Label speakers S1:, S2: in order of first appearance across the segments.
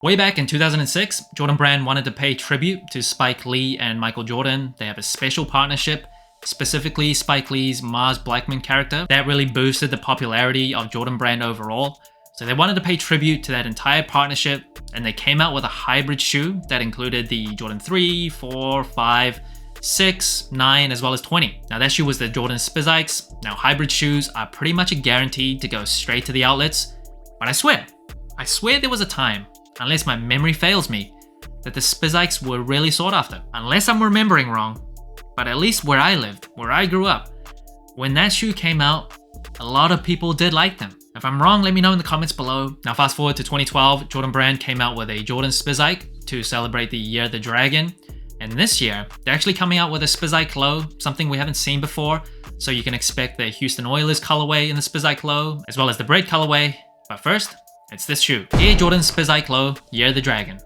S1: Way back in 2006, Jordan Brand wanted to pay tribute to Spike Lee and Michael Jordan. They have a special partnership, specifically Spike Lee's Mars Blackmon character. That really boosted the popularity of Jordan Brand overall. So they wanted to pay tribute to that entire partnership, and they came out with a hybrid shoe that included the Jordan 3, 4, 5, 6, 9, as well as 20. Now that shoe was the Jordan Spizikes. Now hybrid shoes are pretty much a guarantee to go straight to the outlets, but I swear there was a time, unless my memory fails me, that the Spizikes were really sought after. Unless I'm remembering wrong, but at least where I lived, where I grew up, when that shoe came out, a lot of people did like them. If I'm wrong, let me know in the comments below. Now fast forward to 2012, Jordan Brand came out with a Jordan Spizike to celebrate the Year of the Dragon. And this year, they're actually coming out with a Spizike Low, something we haven't seen before. So you can expect the Houston Oilers colorway in the Spizike Low, as well as the Braid colorway. But first, it's this shoe. Air Jordan Spizike Low, Year of the Dragon.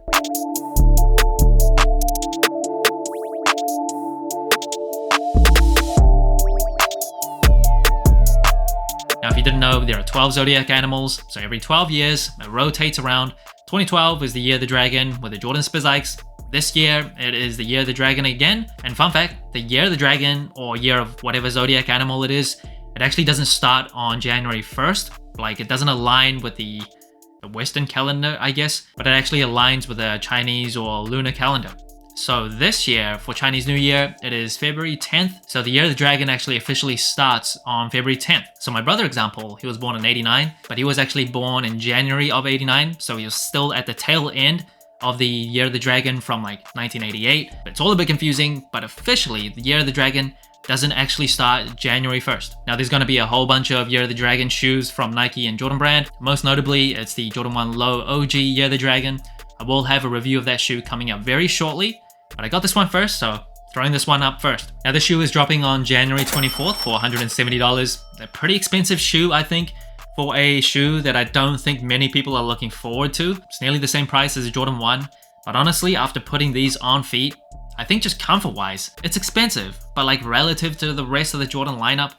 S1: Now, if you didn't know, there are 12 zodiac animals, so every 12 years, it rotates around. 2012 is the Year of the Dragon with the Jordan Spizikes. This year, it is the Year of the Dragon again. And fun fact, the Year of the Dragon, or year of whatever zodiac animal it is, it actually doesn't start on January 1st. Like, it doesn't align with the Western calendar, I guess, but it actually aligns with the Chinese or lunar calendar. So this year, for Chinese New Year, it is February 10th. So the Year of the Dragon actually officially starts on February 10th. So my brother example, he was born in 89, but he was actually born in January of 89. So he was still at the tail end of the Year of the Dragon from like 1988. It's all a bit confusing, but officially the Year of the Dragon doesn't actually start January 1st. Now there's going to be a whole bunch of Year of the Dragon shoes from Nike and Jordan Brand. Most notably, it's the Jordan 1 Low OG Year of the Dragon. I will have a review of that shoe coming up very shortly, but I got this one first, so throwing this one up first. Now the shoe is dropping on January 24th for $170. A pretty expensive shoe, I think, for a shoe that I don't think many people are looking forward to. It's nearly the same price as a Jordan 1, but honestly, after putting these on feet, I think just comfort-wise, it's expensive, but like relative to the rest of the Jordan lineup,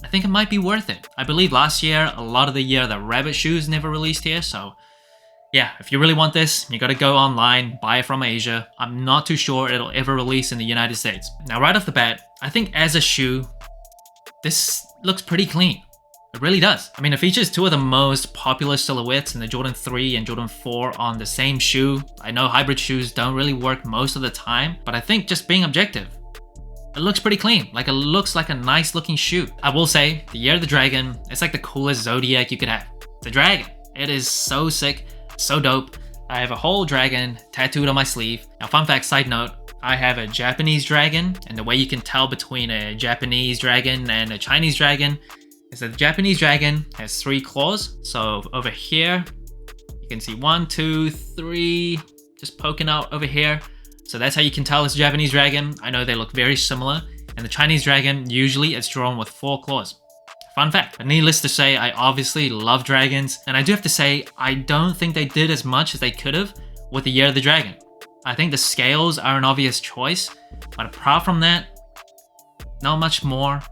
S1: I think it might be worth it. I believe last year, a lot of the Year of the Rabbit shoes never released here, so yeah, if you really want this, you gotta go online, buy it from Asia. I'm not too sure it'll ever release in the United States. Now right off the bat, I think as a shoe, this looks pretty clean. It really does. I mean, it features two of the most popular silhouettes in the Jordan 3 and Jordan 4 on the same shoe. I know hybrid shoes don't really work most of the time, but I think just being objective, it looks pretty clean. Like, it looks like a nice looking shoe. I will say, the Year of the Dragon, it's like the coolest zodiac you could have. The dragon. It is so sick, so dope. I have a whole dragon tattooed on my sleeve. Now, fun fact, side note, I have a Japanese dragon, and the way you can tell between a Japanese dragon and a Chinese dragon is that the Japanese dragon has 3 claws. So over here, you can see 1, 2, 3, just poking out over here. So that's how you can tell it's a Japanese dragon. I know they look very similar. And the Chinese dragon, usually it's drawn with 4 claws. Fun fact. But needless to say, I obviously love dragons. And I do have to say, I don't think they did as much as they could have with the Year of the Dragon. I think the scales are an obvious choice. But apart from that, not much more.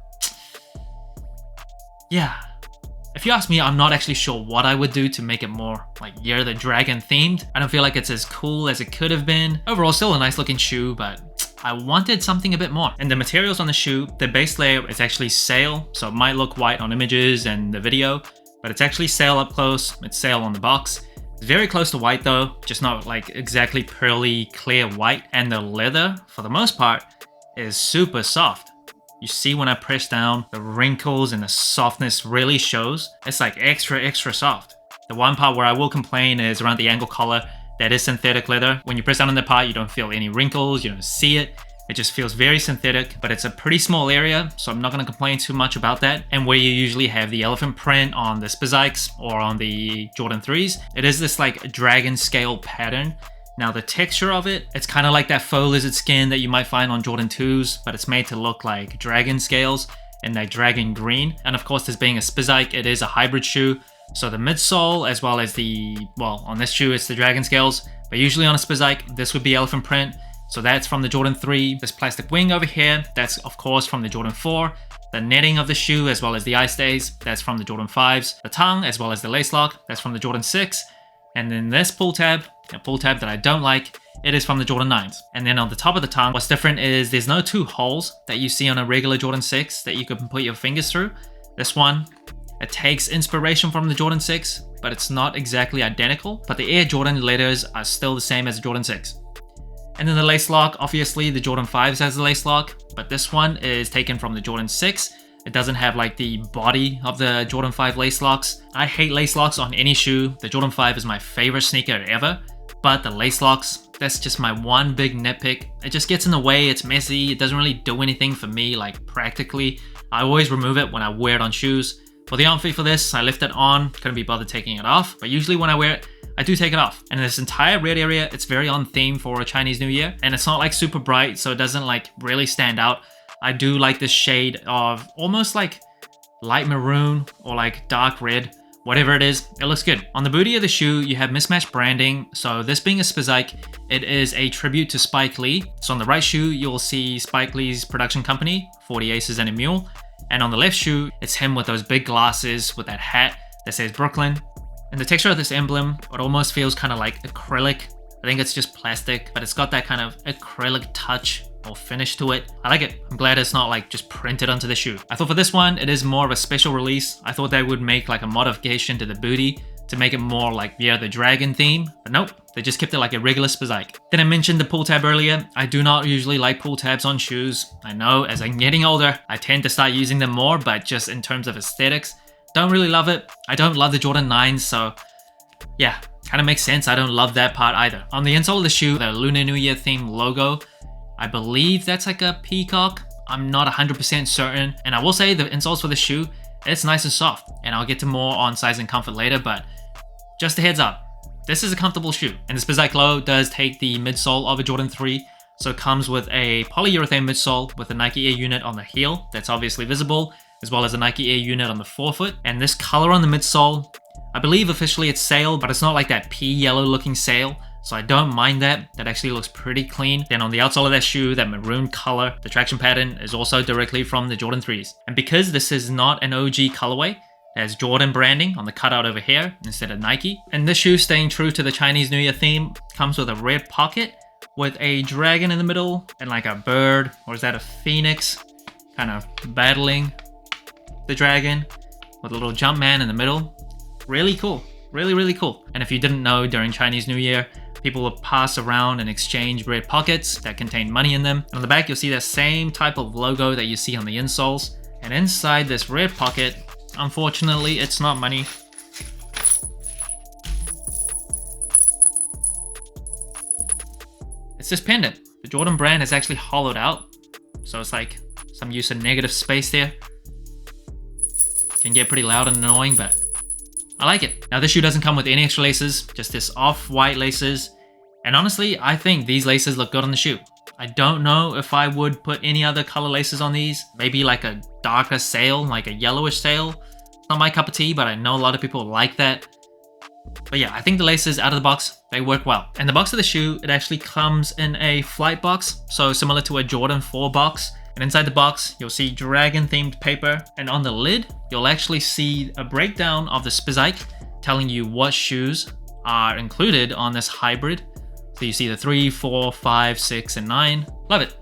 S1: Yeah, if you ask me, I'm not actually sure what I would do to make it more like Year of the Dragon themed. I don't feel like it's as cool as it could have been. Overall, still a nice looking shoe, but I wanted something a bit more. And the materials on the shoe, the base layer is actually sail, so it might look white on images and the video, but it's actually sail up close. It's sail on the box. It's very close to white though, just not like exactly pearly clear white. And the leather, for the most part, is super soft. You see when I press down, the wrinkles and the softness really shows. It's like extra soft. The one part where I will complain is around the ankle collar. That is synthetic leather. When you press down on the part, you don't feel any wrinkles, you don't see it. It just feels very synthetic, but it's a pretty small area, so I'm not gonna complain too much about that. And where you usually have the elephant print on the Spizikes or on the Jordan 3s, it is this like dragon scale pattern. Now the texture of it, it's kind of like that faux lizard skin that you might find on Jordan 2s, but it's made to look like dragon scales and that dragon green. And of course, this being a Spizike, it is a hybrid shoe. So the midsole, as well as the, well, on this shoe, it's the dragon scales, but usually on a Spizike, this would be elephant print. So that's from the Jordan 3. This plastic wing over here, that's of course from the Jordan 4. The netting of the shoe, as well as the eye stays, that's from the Jordan 5s. The tongue, as well as the lace lock, that's from the Jordan 6. And then this pull tab a pull tab that I don't like, it is from the Jordan 9s. And then on the top of the tongue, what's different is there's no two holes that you see on a regular Jordan 6 that you can put your fingers through. This one, it takes inspiration from the Jordan 6, but it's not exactly identical. But the Air Jordan letters are still the same as the Jordan 6. And then the lace lock, obviously the Jordan 5s has the lace lock, but this one is taken from the Jordan 6. It doesn't have like the body of the Jordan 5 lace locks. I hate lace locks on any shoe. The Jordan 5 is my favorite sneaker ever, but the lace locks, that's just my one big nitpick. It just gets in the way, it's messy, it doesn't really do anything for me, like practically. I always remove it when I wear it on shoes. For the outfit for this, I left it on, couldn't be bothered taking it off, but usually when I wear it, I do take it off. And this entire red area, it's very on theme for Chinese New Year, and it's not like super bright, so it doesn't like really stand out. I do like this shade of almost like light maroon or like dark red, whatever it is, it looks good. On the booty of the shoe, you have mismatched branding. So this being a Spizike, it is a tribute to Spike Lee. So on the right shoe, you'll see Spike Lee's production company, 40 Aces and a Mule. And on the left shoe, it's him with those big glasses with that hat that says Brooklyn. And the texture of this emblem, it almost feels kind of like acrylic. I think it's just plastic, but it's got that kind of acrylic touch or finish to it. I like it. I'm glad it's not like just printed onto the shoe. I thought for this one, it is more of a special release. I thought they would make like a modification to the booty to make it more like the Dragon theme, but nope, they just kept it like a regular Spizike. Then I mentioned the pull tab earlier. I do not usually like pull tabs on shoes. I know as I'm getting older, I tend to start using them more, but just in terms of aesthetics, don't really love it. I don't love the Jordan 9s, so yeah, kind of makes sense. I don't love that part either. On the insole of the shoe, the Lunar New Year theme logo, I believe that's like a peacock. I'm not 100% certain. And I will say the insoles for the shoe, it's nice and soft. And I'll get to more on size and comfort later, but just a heads up, this is a comfortable shoe. And the Spizike low does take the midsole of a Jordan 3. So it comes with a polyurethane midsole with a Nike Air unit on the heel that's obviously visible, as well as a Nike Air unit on the forefoot. And this color on the midsole, I believe officially it's sail, but it's not like that pea yellow looking sail. So I don't mind that. That actually looks pretty clean. Then on the outsole of that shoe, that maroon color, the traction pattern is also directly from the Jordan 3s. And because this is not an OG colorway, it has Jordan branding on the cutout over here instead of Nike. And this shoe, staying true to the Chinese New Year theme, comes with a red pocket with a dragon in the middle and like a bird, or is that a phoenix, kind of battling the dragon with a little jump man in the middle. Really cool. Really, really cool. And if you didn't know, during Chinese New Year, people will pass around and exchange red pockets that contain money in them. And on the back, you'll see that same type of logo that you see on the insoles. And inside this red pocket, unfortunately, it's not money. It's this pendant. The Jordan brand is actually hollowed out. So it's like some use of negative space there. Can get pretty loud and annoying, but I like it. Now this shoe doesn't come with any extra laces, just this off-white laces. And honestly, I think these laces look good on the shoe. I don't know if I would put any other color laces on these. Maybe like a darker sail, like a yellowish sail. It's not my cup of tea, but I know a lot of people like that. But yeah, I think the laces out of the box, they work well. And the box of the shoe, it actually comes in a flight box, so similar to a Jordan 4 box. And inside the box, you'll see dragon themed paper. And on the lid, you'll actually see a breakdown of the Spizike telling you what shoes are included on this hybrid. So you see the 3, 4, 5, 6, and 9. Love it.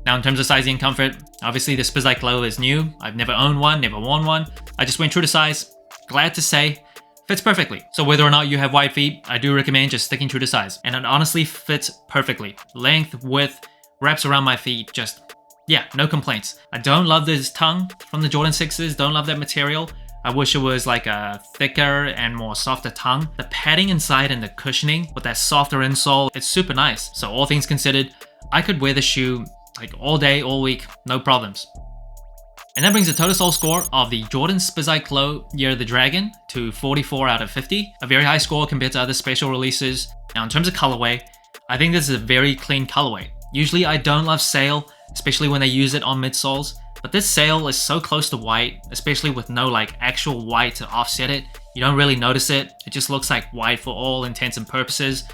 S1: Now in terms of sizing and comfort, obviously the Spizike low is new. I've never owned one, never worn one. I just went true to size. Glad to say, fits perfectly. So whether or not you have wide feet, I do recommend just sticking true to size. And it honestly fits perfectly. Length, width, wraps around my feet, just yeah, no complaints. I don't love this tongue from the Jordan 6s, don't love that material. I wish it was like a thicker and more softer tongue. The padding inside and the cushioning with that softer insole, it's super nice. So all things considered, I could wear the shoe like all day, all week, no problems. And that brings the total sole score of the Jordan Spizike Low Year of the Dragon to 44 out of 50. A very high score compared to other special releases. Now in terms of colorway, I think this is a very clean colorway. Usually I don't love sail, especially when they use it on midsoles, but this sail is so close to white, especially with no like actual white to offset it. You don't really notice it. It just looks like white for all intents and purposes.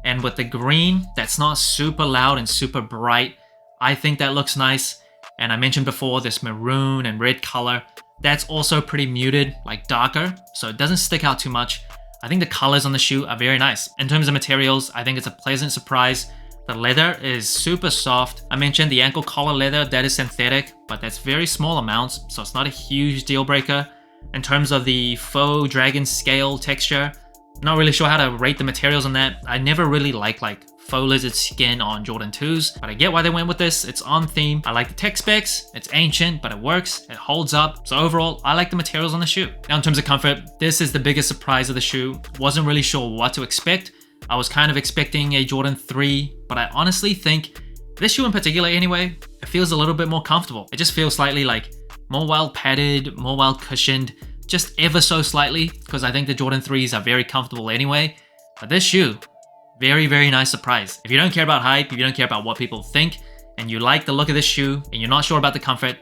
S1: And with the green, that's not super loud and super bright. I think that looks nice. And I mentioned before this maroon and red color, that's also pretty muted, like darker, so it doesn't stick out too much. I think the colors on the shoe are very nice. In terms of materials, I think it's a pleasant surprise. The leather is super soft. I mentioned the ankle collar leather, that is synthetic, but that's very small amounts, so it's not a huge deal breaker. In terms of the faux dragon scale texture, not really sure how to rate the materials on that. I never really liked like faux lizard skin on Jordan 2s, but I get why they went with this. It's on theme. I like the tech specs. It's ancient, but it works. It holds up. So overall, I like the materials on the shoe. Now in terms of comfort, this is the biggest surprise of the shoe. Wasn't really sure what to expect. I was kind of expecting a Jordan 3, but I honestly think this shoe in particular anyway, it feels a little bit more comfortable. It just feels slightly like more well padded, more well cushioned, just ever so slightly, because I think the Jordan 3s are very comfortable anyway. But this shoe, very, very nice surprise. If you don't care about hype, if you don't care about what people think, and you like the look of this shoe, and you're not sure about the comfort,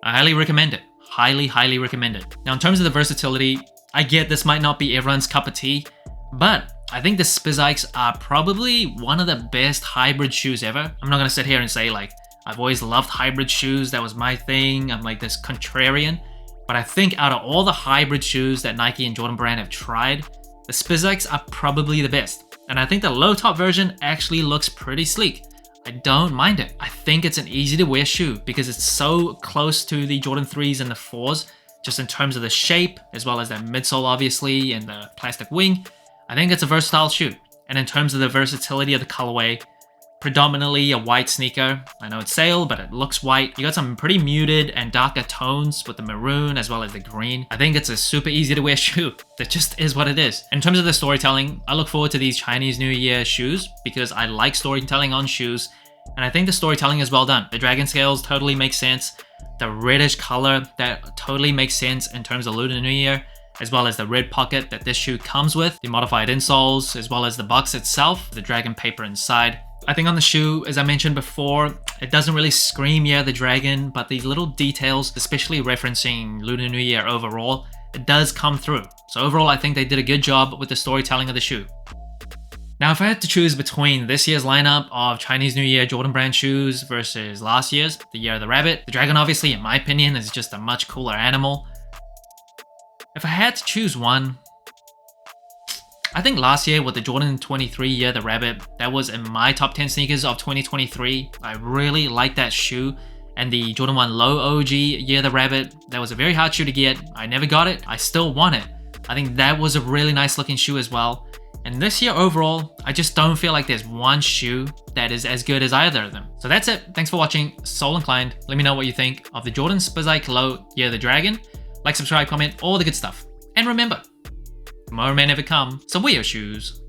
S1: I highly recommend it. Highly, highly recommend it. Now in terms of the versatility, I get this might not be everyone's cup of tea, but I think the Spizikes are probably one of the best hybrid shoes ever. I'm not gonna sit here and say like, I've always loved hybrid shoes, that was my thing, I'm like this contrarian. But I think out of all the hybrid shoes that Nike and Jordan Brand have tried, the Spizikes are probably the best. And I think the low top version actually looks pretty sleek. I don't mind it. I think it's an easy to wear shoe because it's so close to the Jordan 3s and the 4s, just in terms of the shape, as well as that midsole obviously, and the plastic wing. I think it's a versatile shoe. And in terms of the versatility of the colorway, predominantly a white sneaker. I know it's sale, but it looks white. You got some pretty muted and darker tones with the maroon as well as the green. I think it's a super easy to wear shoe. That just is what it is. In terms of the storytelling, I look forward to these Chinese New Year shoes because I like storytelling on shoes. And I think the storytelling is well done. The dragon scales totally make sense. The reddish color, that totally makes sense in terms of Lunar New Year, as well as the red pocket that this shoe comes with, the modified insoles, as well as the box itself, the dragon paper inside. I think on the shoe, as I mentioned before, it doesn't really scream Year of the Dragon, but these little details, especially referencing Lunar New Year overall, it does come through. So overall, I think they did a good job with the storytelling of the shoe. Now, if I had to choose between this year's lineup of Chinese New Year Jordan Brand shoes versus last year's, the Year of the Rabbit, the dragon obviously, in my opinion, is just a much cooler animal. If I had to choose one, I think last year with the Jordan 23 Year of the Rabbit, that was in my top 10 sneakers of 2023. I really like that shoe. And the Jordan 1 Low OG Year of the Rabbit, that was a very hard shoe to get. I never got it. I still want it. I think that was a really nice looking shoe as well. And this year overall, I just don't feel like there's one shoe that is as good as either of them. So that's it. Thanks for watching. Soul Inclined. Let me know what you think of the Jordan Spizike Low Year of the Dragon. Like, subscribe, comment, all the good stuff. And remember, tomorrow may never come, so wear your shoes.